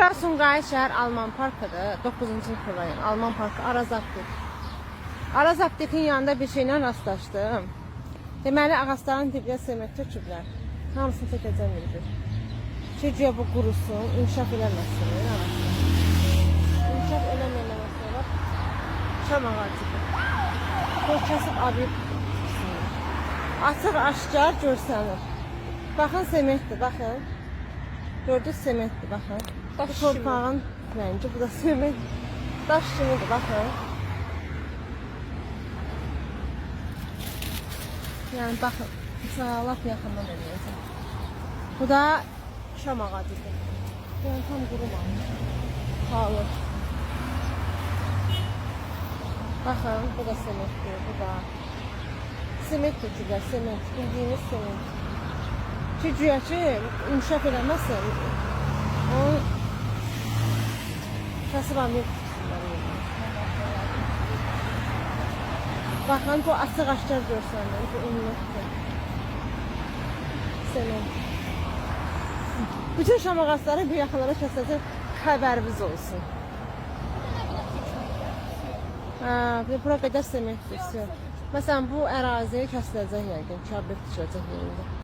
Bura Sumqayıt şəhər Alman parkıdır. 9-cu rayon Alman parkı Araz Aptek. Araz Aptekin yanında bir şeylə rastlaşdım. Deməli ağacların dibinə sement töküblər. Hamısını çəkəcəm bir. Çünki bu qurusun, inkişaf eləməsin. İnkişaf eləməyəndən sonra şam ağacıdır. Qoy kəsib abib. Açıq aşkar görsənir. Baxın sementdir, baxın. Gördünüz sementdir, baxın. Bu torpağın rəngi, bu da sement. Daş kimidir, baxın. Yəni baxın, lap yaxından eləyəcəm. Bu da şam ağacıdır. Yəni tam qurumamış. Qalır. Baxın, bu da sementdir, bu da. Sement tökürlər, sement, bildiyiniz sement. Ki, güya ki, inkişaf eləməsin. Onu kəsib amir tutsunlar. Baxın, bu açıq aşkar görsənir, bu ümumiyyətdir. Sement. Bütün şam ağacları bir yaxınlara kəsəcək, xəbərimiz olsun. Bura qədər sementdir. Məsələn, bu ərazi kəsiləcək yəqin, kabir düşəcək yerində.